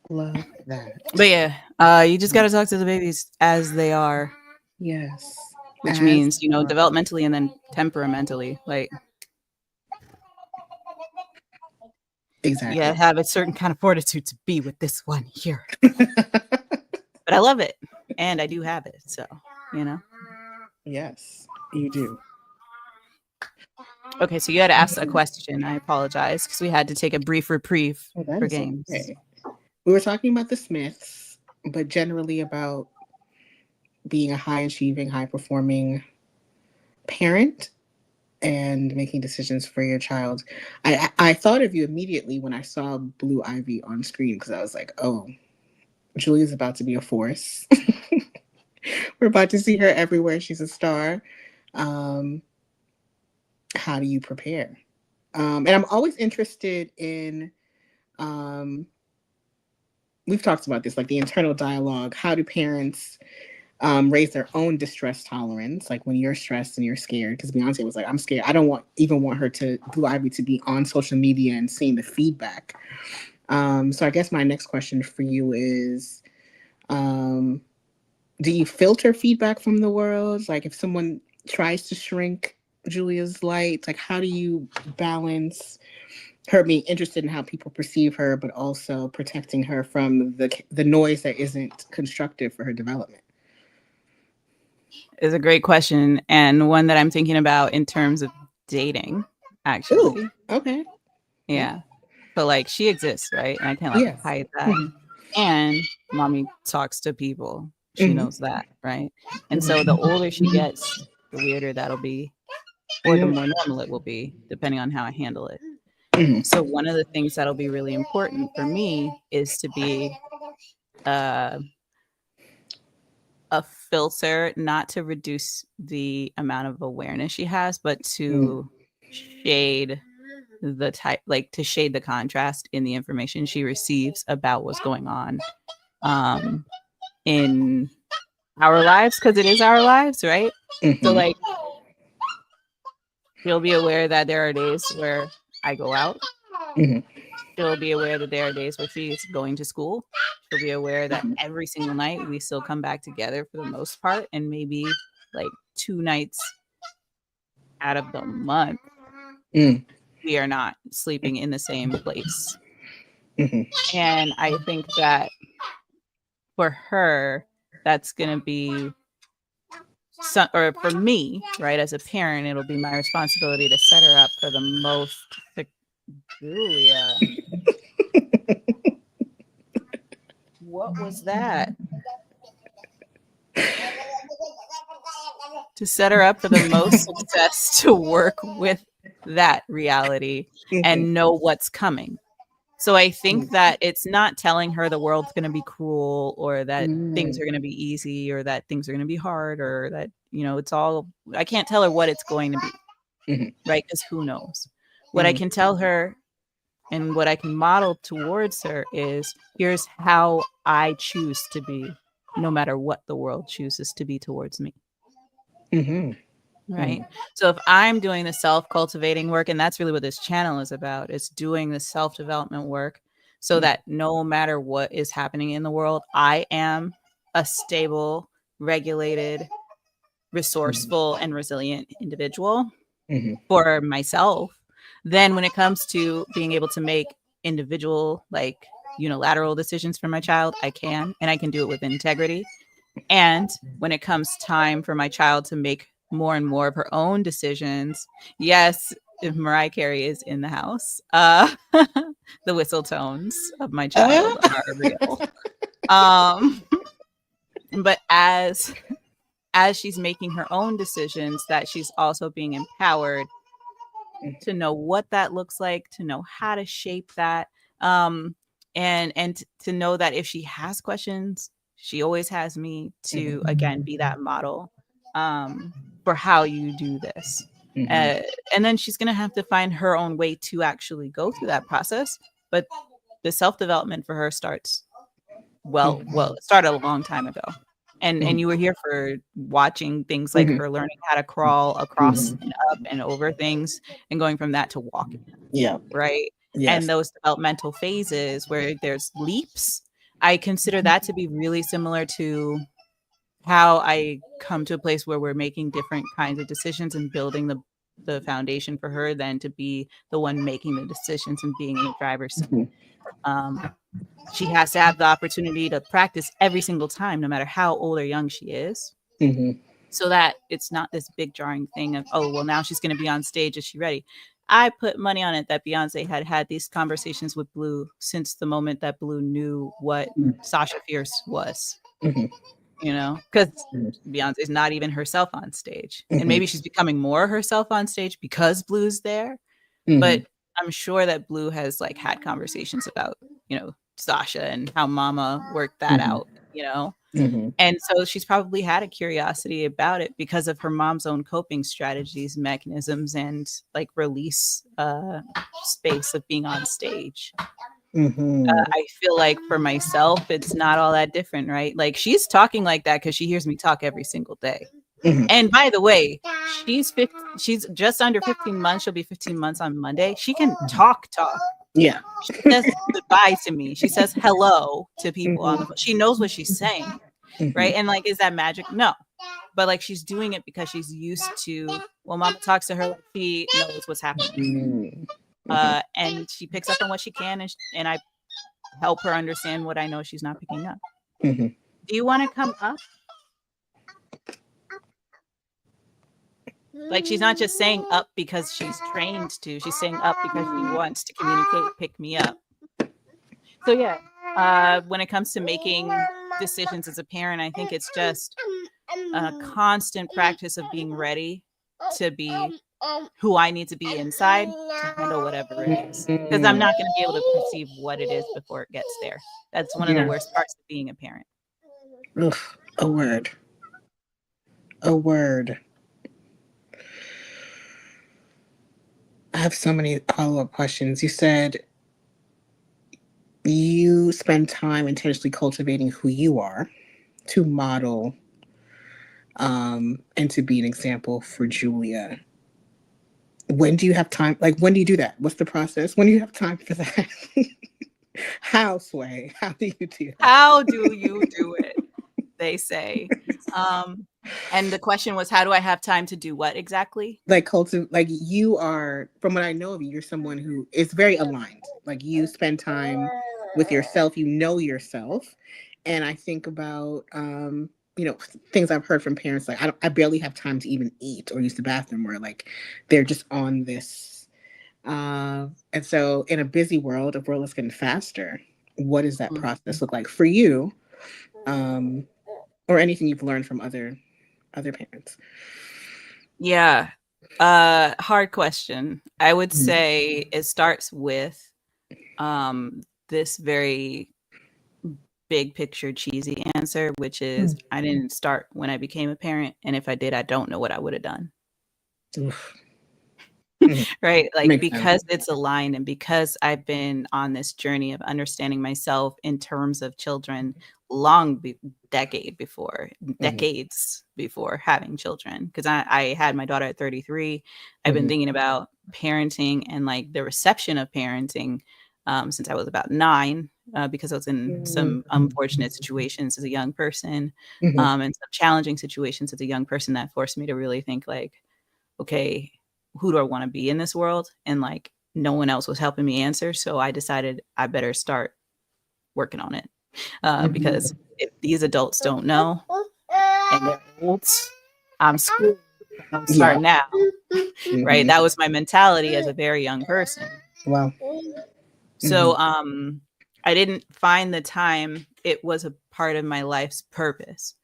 Love that. But yeah, you just got to talk to the babies as they are. Yes. Which means, developmentally and then temperamentally. Like, Exactly. Yeah, have a certain kind of fortitude to be with this one here. But I love it. And I do have it. So, Yes, you do. Okay, so you had to ask a question. I apologize because we had to take a brief reprieve That for is games. okay. We were talking about the Smiths, but generally about being a high achieving, high performing parent and making decisions for your child. I thought of you immediately when I saw Blue Ivy on screen because I was like, oh, Julia's about to be a force. We're about to see her everywhere. She's a star. How do you prepare? And I'm always interested in, we've talked about this, like the internal dialogue. How do parents raise their own distress tolerance, like when you're stressed and you're scared? Because Beyonce was like, I'm scared. I don't even want her to, Blue Ivy, to be on social media and seeing the feedback. So I guess my next question for you is, do you filter feedback from the world? Like if someone tries to shrink Julia's light, like how do you balance her being interested in how people perceive her, but also protecting her from the noise that isn't constructive for her development? Is a great question, and one that I'm thinking about in terms of dating, actually. Ooh, okay. Yeah. So like she exists, right? And I can't Yes. hide that. And mommy talks to people. She knows that, right? And so the older she gets, the weirder that'll be, or the more normal it will be, depending on how I handle it. So one of the things that'll be really important for me is to be a filter, not to reduce the amount of awareness she has, but to shade the type, like to shade the contrast in the information she receives about what's going on in our lives, because it is our lives, right? So like she'll be aware that there are days where I go out. She'll be aware that there are days where she's going to school. She'll be aware that every single night we still come back together for the most part, and maybe like 2 nights out of the month we are not sleeping in the same place. And I think that for her, that's going to be or for me, right, as a parent, it'll be my responsibility to set her up for the most. Julia, what was that? To set her up for the most success to work with that reality and know what's coming. So I think that it's not telling her the world's going to be cruel, or that things are going to be easy, or that things are going to be hard, or that, it's all, I can't tell her what it's going to be, right? Because who knows? What I can tell her and what I can model towards her is, here's how I choose to be, no matter what the world chooses to be towards me. Right. So if I'm doing the self-cultivating work, and that's really what this channel is about, is doing the self-development work so that no matter what is happening in the world, I am a stable, regulated, resourceful, and resilient individual for myself. Then when it comes to being able to make individual, like unilateral decisions for my child, I can, and I can do it with integrity. And when it comes time for my child to make more and more of her own decisions, yes, if Mariah Carey is in the house, the whistle tones of my child are real. But as she's making her own decisions, that she's also being empowered to know what that looks like, to know how to shape that, and to know that if she has questions, she always has me to, again, be that model for how you do this. And then she's going to have to find her own way to actually go through that process. But the self-development for her starts, it started a long time ago. And you were here for watching things like her learning how to crawl across and up and over things, and going from that to walking. Yeah. Right. Yes. And those developmental phases where there's leaps, I consider that to be really similar to how I come to a place where we're making different kinds of decisions and building the the foundation for her than to be the one making the decisions and being in the driver's seat. She has to have the opportunity to practice every single time, no matter how old or young she is, so that it's not this big jarring thing of, oh, well, now she's going to be on stage. Is she ready? I put money on it that Beyonce had these conversations with Blue since the moment that Blue knew what Sasha Fierce was. You know, because Beyonce's not even herself on stage. And maybe she's becoming more herself on stage because Blue's there. But I'm sure that Blue has like had conversations about, you know, Sasha and how Mama worked that out, you know. And so she's probably had a curiosity about it because of her mom's own coping strategies, mechanisms, and like release space of being on stage. I feel like for myself, it's not all that different, right? Like she's talking like that because she hears me talk every single day. And by the way, she's just under 15 months. She'll be 15 months on Monday. She can talk. Yeah. She says goodbye to me. She says hello to people on the phone. She knows what she's saying, right? And like, is that magic? No. But like she's doing it because she's used to, well, Mama talks to her like she knows what's happening. And she picks up on what she can, and I help her understand what I know she's not picking up. Do you want to come up? Like she's not just saying up because she's trained to. She's saying up because she wants to communicate, pick me up. So yeah, when it comes to making decisions as a parent, I think it's just a constant practice of being ready to be who I need to be inside to handle whatever it is. Because I'm not going to be able to perceive what it is before it gets there. That's one of the worst parts of being a parent. Ugh, a word. A word. I have so many follow-up questions. You said you spend time intentionally cultivating who you are to model and to be an example for Julia. When do you have time? Like, when do you do that? What's the process? When do you have time for that? How, Sway? How do you do that? How do you do it? They say. And the question was, how do I have time to do what exactly? Like you are, from what I know of you, you're someone who is very aligned. Like you spend time with yourself, you know yourself. And I think about, you know, things I've heard from parents, like I barely have time to even eat or use the bathroom, where like they're just on this. And so in a busy world, a world that's getting faster, what does that process look like for you? Or anything you've learned from other parents? Yeah. Hard question. I would say it starts with this very big picture cheesy answer, which is I didn't start when I became a parent, and if I did, I don't know what I would have done. Right? Like makes because sense. It's aligned, and because I've been on this journey of understanding myself in terms of children decades before having children, because I had my daughter at 33. I've been thinking about parenting and like the reception of parenting since I was about 9, because I was in some unfortunate situations as a young person, and some challenging situations as a young person that forced me to really think like, okay, who do I want to be in this world? And like no one else was helping me answer. So I decided I better start working on it. Because if these adults don't know and they're old, I'm screwed. I'm starting now. Right. That was my mentality as a very young person. Wow. So I didn't find the time. It was a part of my life's purpose.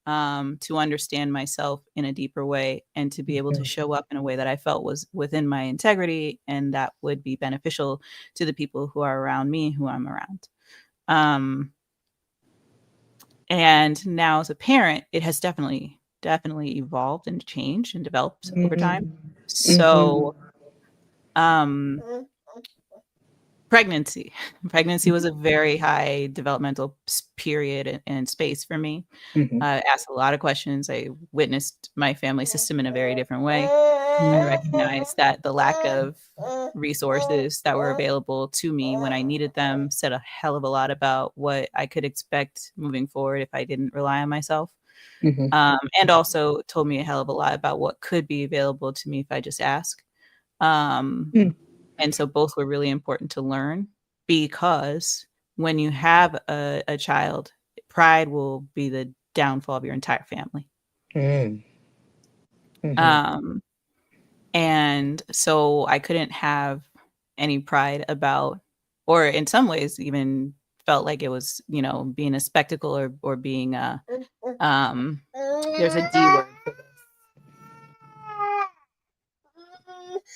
To understand myself in a deeper way and to be able to show up in a way that I felt was within my integrity and that would be beneficial to the people who are around me, who I'm around. And now as a parent, it has definitely evolved and changed and developed over time. So, pregnancy was a very high developmental period and space for me. I asked a lot of questions. I witnessed my family system in a very different way. I recognized that the lack of resources that were available to me when I needed them said a hell of a lot about what I could expect moving forward if I didn't rely on myself. And also told me a hell of a lot about what could be available to me if I just ask. And so both were really important to learn, because when you have a child, pride will be the downfall of your entire family. And so I couldn't have any pride about, or in some ways even felt like it was, you know, being a spectacle or being a, there's a D word for this.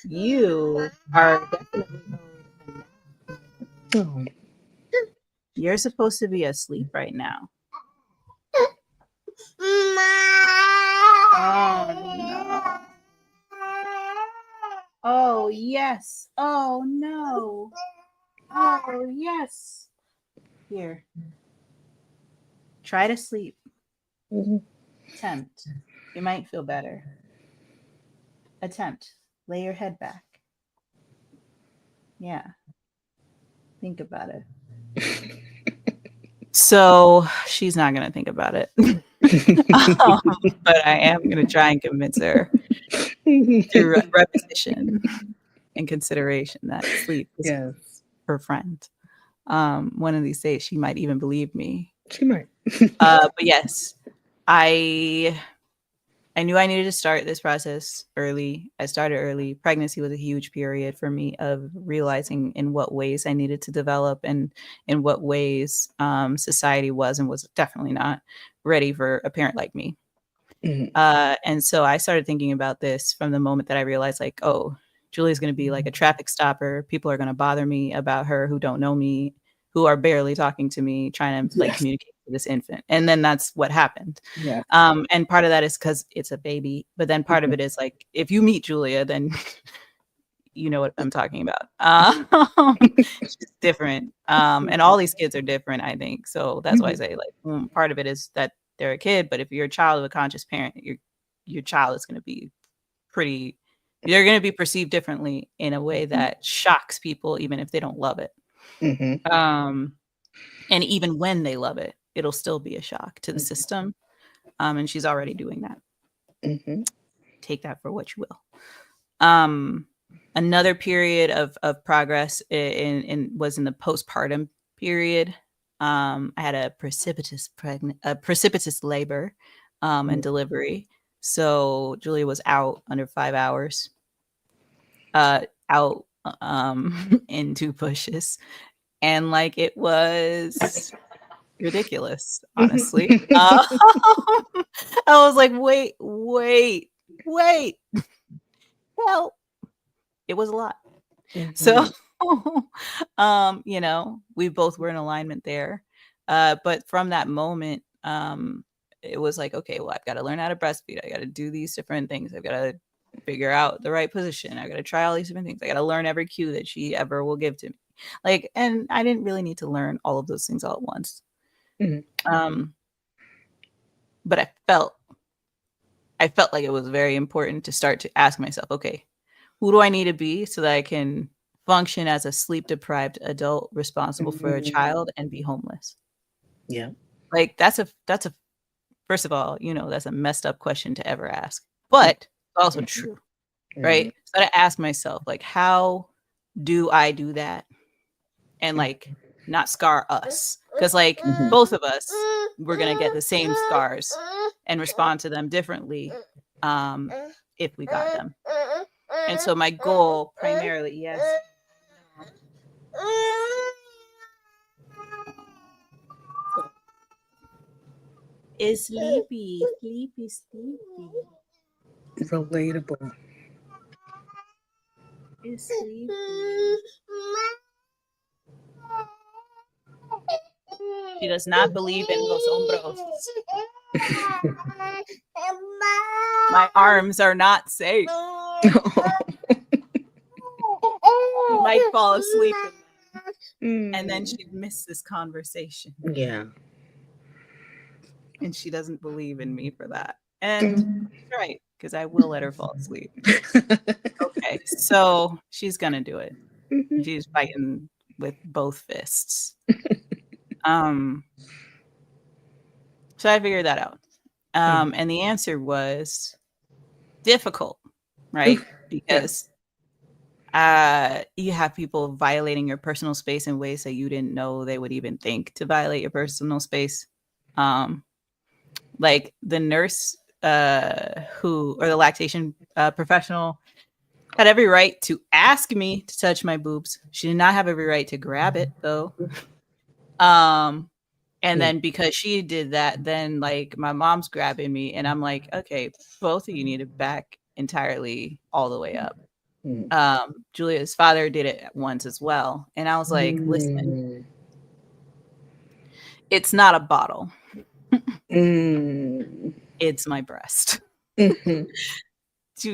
You are definitely older than that. You're supposed to be asleep right now. Oh no. Oh yes. Oh no. Oh yes. Here. Try to sleep. Attempt. You might feel better. Attempt. Lay your head back. Yeah. Think about it. So she's not going to think about it. But I am going to try and convince her through repetition and consideration that sleep is her friend. One of these days she might even believe me. She might. But yes, I knew I needed to start this process early. I started early. Pregnancy was a huge period for me of realizing in what ways I needed to develop and in what ways society was and was definitely not ready for a parent like me. And so I started thinking about this from the moment that I realized, like, oh, Julia's going to be like a traffic stopper. People are going to bother me about her who don't know me, who are barely talking to me, trying to like communicate with this infant. And then that's what happened. Yeah. And part of that is because it's a baby. But then part of it is like, if you meet Julia, then you know what I'm talking about. She's different. And all these kids are different, I think. So that's why I say, like, part of it is that they're a kid. But if you're a child of a conscious parent, your child is going to be they're going to be perceived differently in a way that shocks people, even if they don't love it. And even when they love it, it'll still be a shock to the system. And she's already doing that. Take that for what you will. Another period of progress was in the postpartum period. I had a precipitous labor and delivery. So Julia was out under 5 hours, out in 2 pushes. And like, it was ridiculous, honestly. I was like, wait. Well, it was a lot. So, you know, we both were in alignment there. But from that moment, it was like, okay, well, I've got to learn how to breastfeed. I got to do these different things. I've got to figure out the right position. I got to try all these different things. I got to learn every cue that she ever will give to me. Like, and I didn't really need to learn all of those things all at once. But I felt like it was very important to start to ask myself, okay, who do I need to be so that I can function as a sleep-deprived adult responsible for a child and be homeless? Yeah. Like, that's a first of all, you know, that's a messed up question to ever ask, but it's also true, right? So I ask myself, like, how do I do that? And like, not scar us, because like both of us, we're going to get the same scars and respond to them differently if we got them. And so my goal primarily, yes. Is sleepy. Relatable. Is sleepy. She does not believe in los hombros. My arms are not safe. You might fall asleep and then she'd miss this conversation. Yeah. And she doesn't believe in me for that. And right, because I will let her fall asleep. Okay, so she's gonna do it. She's fighting with both fists. So I figured that out. And the answer was difficult, right? Because you have people violating your personal space in ways that you didn't know they would even think to violate your personal space. Like the nurse or the lactation professional had every right to ask me to touch my boobs. She did not have every right to grab it, though. And then because she did that, then like my mom's grabbing me, and I'm like, okay, both of you need to back entirely all the way up. Julia's father did it once as well, and I was like, listen, it's not a bottle. It's my breast. Do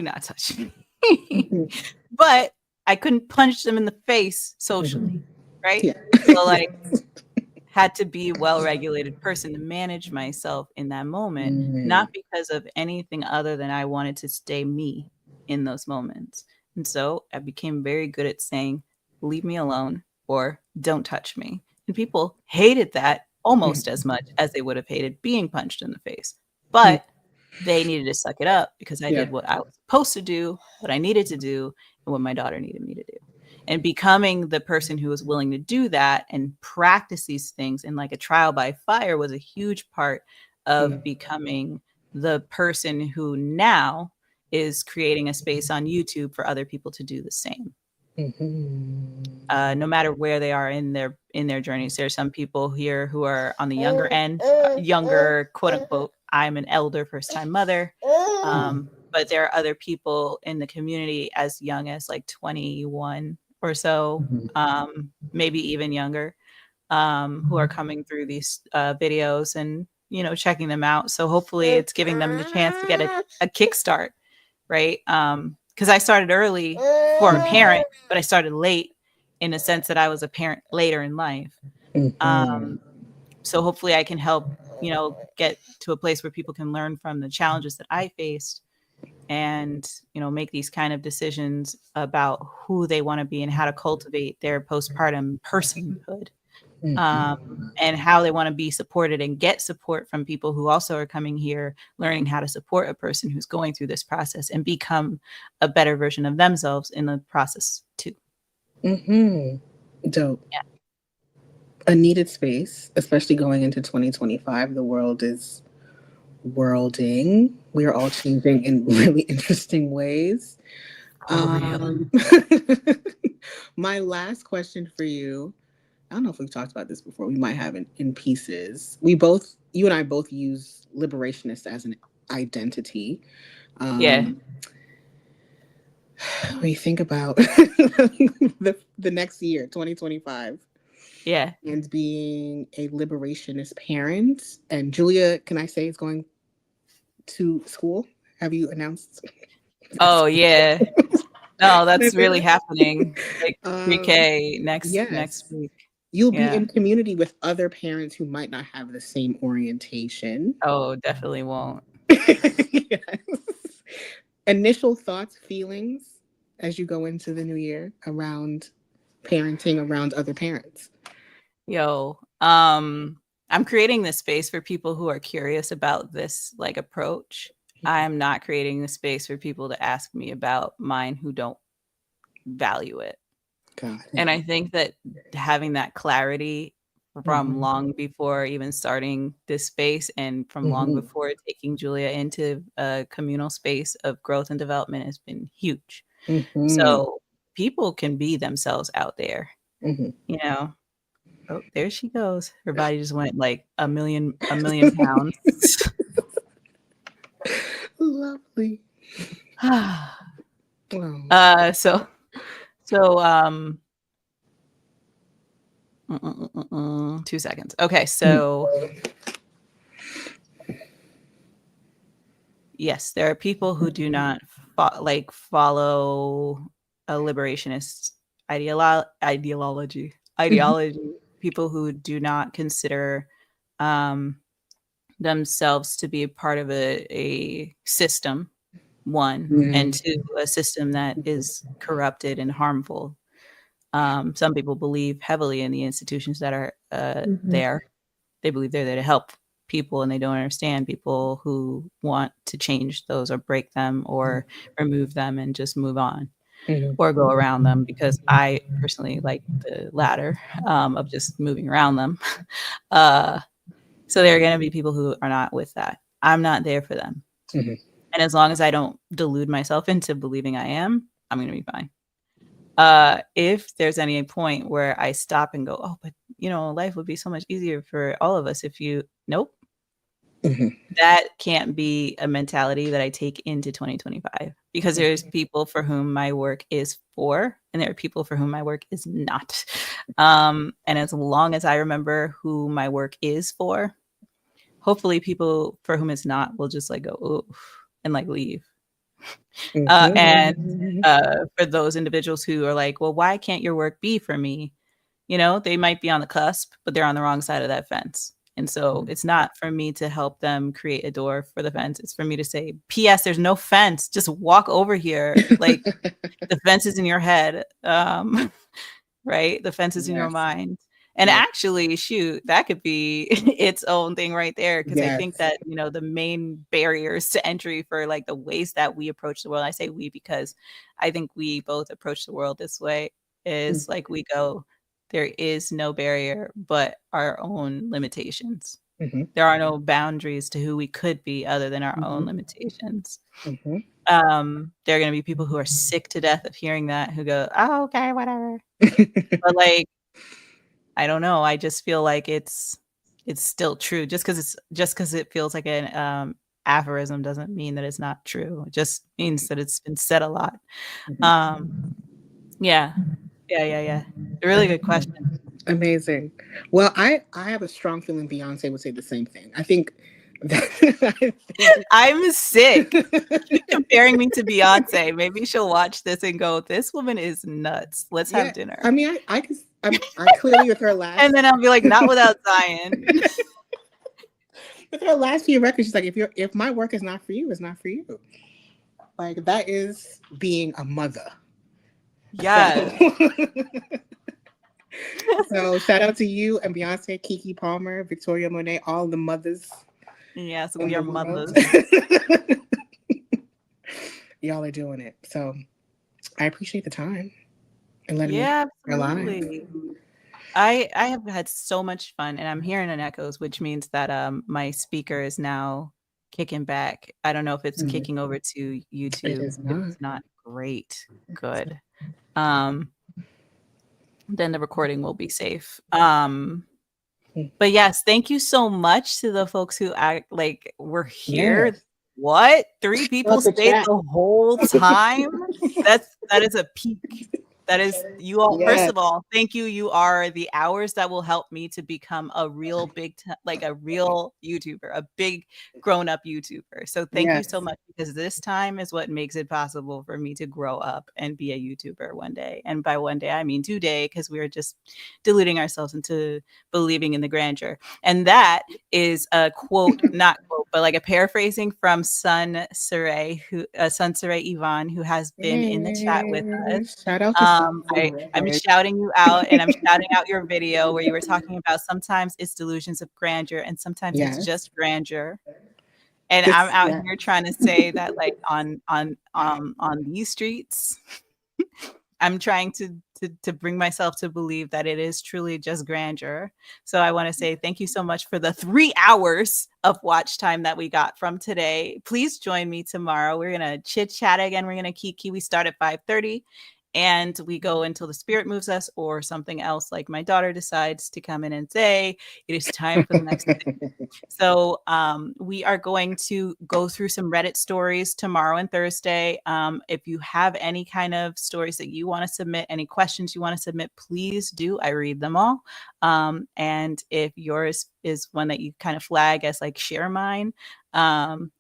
not touch me. But I couldn't punch them in the face socially, right? So like had to be a well-regulated person to manage myself in that moment, not because of anything other than I wanted to stay me in those moments. And so I became very good at saying, leave me alone or don't touch me. And people hated that almost as much as they would have hated being punched in the face. But they needed to suck it up because I did what I was supposed to do, what I needed to do, and what my daughter needed me to do. And becoming the person who was willing to do that and practice these things in like a trial by fire was a huge part of becoming the person who now is creating a space on YouTube for other people to do the same. No matter where they are in their journeys. There are some people here who are on the younger end, younger, quote unquote, I'm an elder first-time mother. But there are other people in the community as young as like 21 or so, maybe even younger, who are coming through these videos and, checking them out. So hopefully it's giving them the chance to get a kickstart, right? Because I started early for a parent, but I started late in a sense that I was a parent later in life. So hopefully I can help, get to a place where people can learn from the challenges that I faced and, make these kind of decisions about who they want to be and how to cultivate their postpartum personhood. And how they want to be supported and get support from people who also are coming here, learning how to support a person who's going through this process and become a better version of themselves in the process too. Dope. Yeah. A needed space, especially going into 2025. The world is worlding. We are all changing in really interesting ways. My last question for you, I don't know if we've talked about this before. We might have in pieces. You and I both use liberationist as an identity. When you think about the next year, 2025. Yeah. And being a liberationist parent. And Julia, can I say, is going to school? Have you announced? Oh, yeah. No, that's really happening. Like pre-K next week. You'll be in community with other parents who might not have the same orientation. Oh, definitely won't. Yes. Initial thoughts, feelings as you go into the new year around parenting around other parents. I'm creating this space for people who are curious about this like approach. I'm not creating the space for people to ask me about mine who don't value it. And I think that having that clarity from long before even starting this space and from long before taking Julia into a communal space of growth and development has been huge. So people can be themselves out there, Oh, there she goes. Her body just went like a million pounds. Lovely. So 2 seconds. Okay, so yes, there are people who do not follow a liberationist ideology. People who do not consider themselves to be a part of a system, one, and two, a system that is corrupted and harmful. Some people believe heavily in the institutions that are there. They believe they're there to help people and they don't understand people who want to change those or break them or remove them and just move on or go around them, because I personally like the latter, of just moving around them. So there are going to be people who are not with that. I'm not there for them. And as long as I don't delude myself into believing I am, I'm going to be fine. If there's any point where I stop and go, oh, but life would be so much easier for all of us if nope. That can't be a mentality that I take into 2025, because there's people for whom my work is for, and there are people for whom my work is not. And as long as I remember who my work is for, hopefully people for whom it's not will just go, oof, and leave. And for those individuals who are well, why can't your work be for me? They might be on the cusp, but they're on the wrong side of that fence. And so it's not for me to help them create a door for the fence. It's for me to say, P.S. there's no fence. Just walk over here. The fence is in your head. Right? The fence is in your mind. And actually, shoot, that could be its own thing right there. Because I think that, the main barriers to entry for the ways that we approach the world, I say we because I think we both approach the world this way, is we go, there is no barrier but our own limitations. There are no boundaries to who we could be other than our own limitations. There are going to be people who are sick to death of hearing that, who go, oh, okay, whatever. But I don't know. I just feel like it's still true. Just because it feels like an aphorism doesn't mean that it's not true. It just means that it's been said a lot. Yeah. A really good question. Amazing. Well, I have a strong feeling Beyonce would say the same thing. I think I'm sick. Keep comparing me to Beyonce. Maybe she'll watch this and go, this woman is nuts. Let's have dinner. I mean, I clearly with her last, and then I'll be like, not without Zion. With her last few records, she's like, if my work is not for you, it's not for you. That is being a mother. Yes. So shout out to you and Beyonce, Kiki Palmer, Victoria Monet, all the mothers. Yes, we are mothers. Y'all are doing it. So I appreciate the time and letting me absolutely. I have had so much fun, and I'm hearing an echoes, which means that my speaker is now kicking back. I don't know if it's kicking over to YouTube. It's not great. Good. Then the recording will be safe. But yes, thank you so much to the folks who were here. Yes. What? 3 people stayed the whole time? That is a peak. That is you all. Yes. First of all, thank you. You are the hours that will help me to become a real a real YouTuber, a big grown-up YouTuber. So thank you so much, because this time is what makes it possible for me to grow up and be a YouTuber one day. And by one day, I mean today, because we are just deluding ourselves into believing in the grandeur. And that is a quote, not quote, but a paraphrasing from Sun Saray Yvonne, who has been in the chat with us. Shout out to I'm shouting you out, and I'm shouting out your video where you were talking about sometimes it's delusions of grandeur and sometimes it's just grandeur. And I'm out here trying to say that on these streets, I'm trying to bring myself to believe that it is truly just grandeur. So I want to say thank you so much for the 3 hours of watch time that we got from today. Please join me tomorrow. We're going to chit chat again. We're going to kiki. We start at 5:30. And we go until the spirit moves us, or something else, like my daughter decides to come in and say, it is time for the next thing. So we are going to go through some Reddit stories tomorrow and Thursday. If you have any kind of stories that you want to submit, any questions you want to submit, please do. I read them all. And if yours is one that you kind of flag as share mine,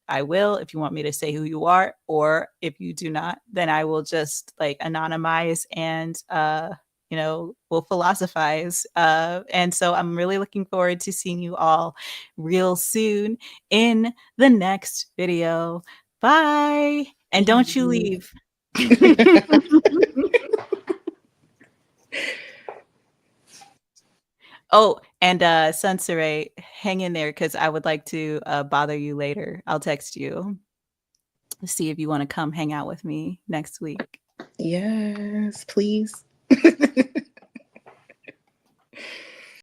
I will, if you want me to say who you are, or if you do not, then I will just anonymize and, we'll philosophize. And so I'm really looking forward to seeing you all real soon in the next video. Bye. And don't you leave. Oh, and Sunsaray, hang in there because I would like to bother you later. I'll text you to see if you want to come hang out with me next week. Yes, please.